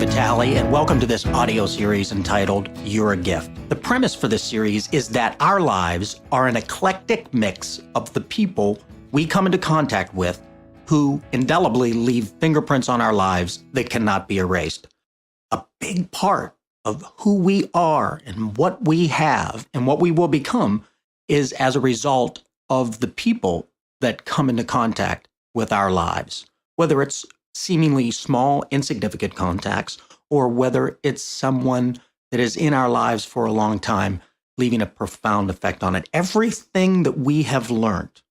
Vitale, and welcome to this audio series entitled You're a Gift. The premise for this series is that our lives are an eclectic mix of the people we come into contact with who indelibly leave fingerprints on our lives that cannot be erased. A big part of who we are and what we have and what we will become is as a result of the people that come into contact with our lives, whether it's seemingly small, insignificant contacts, or whether it's someone that is in our lives for a long time, leaving a profound effect on it. Everything that we have learned,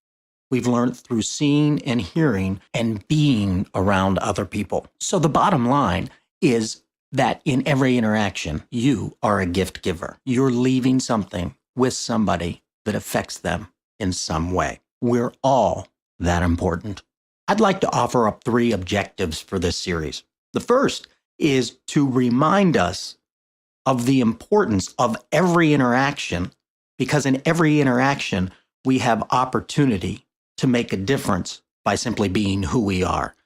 we've learned through seeing and hearing and being around other people. So the bottom line is that in every interaction, you are a gift giver. You're leaving something with somebody that affects them in some way. We're all that important. I'd like to offer up 3 objectives for this series. The first is to remind us of the importance of every interaction, because in every interaction, we have opportunity to make a difference by simply being who we are.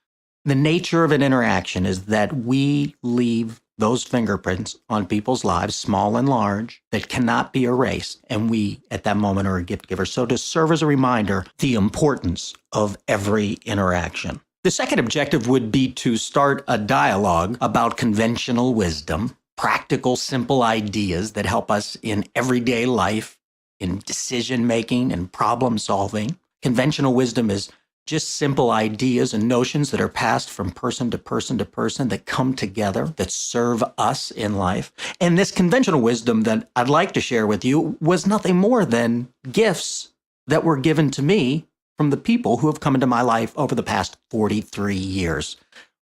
The nature of an interaction is that we leave those fingerprints on people's lives, small and large, that cannot be erased. And we, at that moment, are a gift giver. So to serve as a reminder, the importance of every interaction. The second objective would be to start a dialogue about conventional wisdom, practical, simple ideas that help us in everyday life, in decision-making and problem-solving. Conventional wisdom is just simple ideas and notions that are passed from person to person to person that come together, that serve us in life. And this conventional wisdom that I'd like to share with you was nothing more than gifts that were given to me from the people who have come into my life over the past 43 years.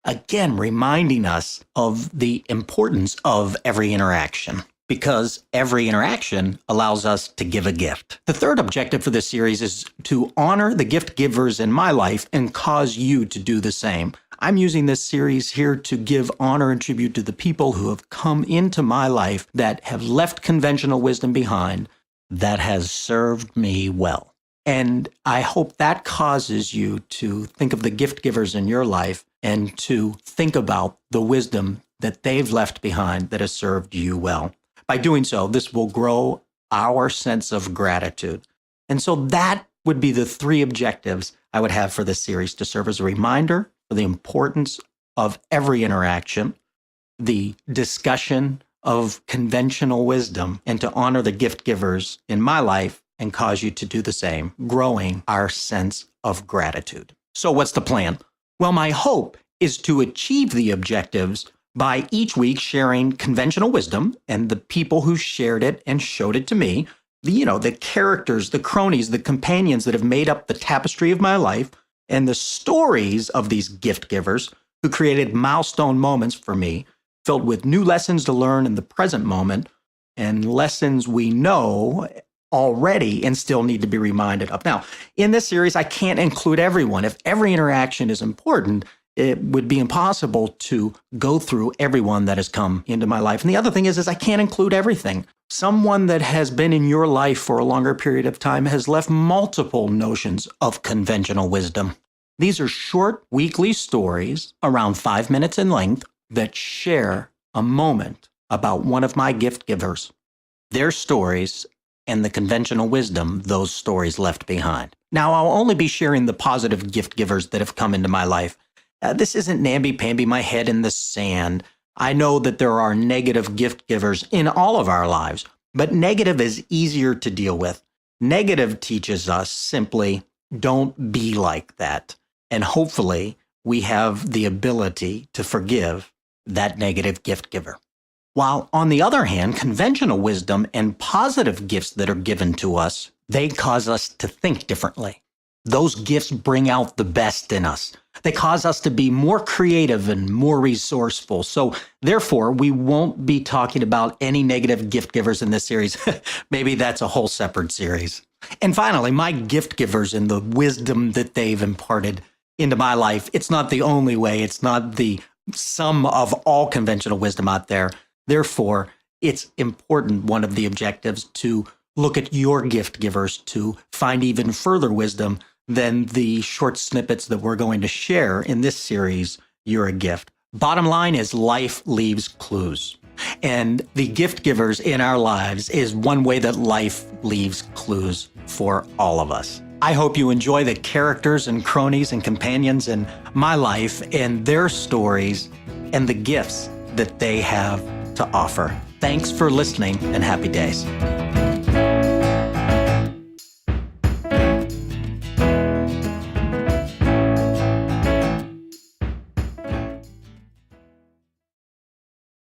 Again, reminding us of the importance of every interaction, because every interaction allows us to give a gift. The third objective for this series is to honor the gift givers in my life and cause you to do the same. I'm using this series here to give honor and tribute to the people who have come into my life that have left conventional wisdom behind that has served me well. And I hope that causes you to think of the gift givers in your life and to think about the wisdom that they've left behind that has served you well. By doing so, this will grow our sense of gratitude. And so that would be the 3 objectives I would have for this series: to serve as a reminder for the importance of every interaction, the discussion of conventional wisdom, and to honor the gift givers in my life and cause you to do the same, growing our sense of gratitude. So what's the plan? Well, my hope is to achieve the objectives by each week sharing conventional wisdom and the people who shared it and showed it to me, the characters, the cronies, the companions that have made up the tapestry of my life, and the stories of these gift givers who created milestone moments for me, filled with new lessons to learn in the present moment and lessons we know already and still need to be reminded of. Now, in this series, I can't include everyone. If every interaction is important, it would be impossible to go through everyone that has come into my life. And the other thing is I can't include everything. Someone that has been in your life for a longer period of time has left multiple notions of conventional wisdom. These are short weekly stories around 5 minutes in length that share a moment about one of my gift givers, their stories, and the conventional wisdom those stories left behind. Now, I'll only be sharing the positive gift givers that have come into my life. This isn't namby-pamby, my head in the sand. I know that there are negative gift givers in all of our lives, but negative is easier to deal with. Negative teaches us simply don't be like that. And hopefully we have the ability to forgive that negative gift giver. While on the other hand, conventional wisdom and positive gifts that are given to us, they cause us to think differently. Those gifts bring out the best in us. They cause us to be more creative and more resourceful. So therefore, we won't be talking about any negative gift givers in this series. Maybe that's a whole separate series. And finally, my gift givers and the wisdom that they've imparted into my life, it's not the only way. It's not the sum of all conventional wisdom out there. Therefore, it's important, one of the objectives, to look at your gift givers to find even further wisdom than the short snippets that we're going to share in this series, You're a Gift. Bottom line is life leaves clues. And the gift givers in our lives is one way that life leaves clues for all of us. I hope you enjoy the characters and cronies and companions in my life and their stories and the gifts that they have to offer. Thanks for listening and happy days.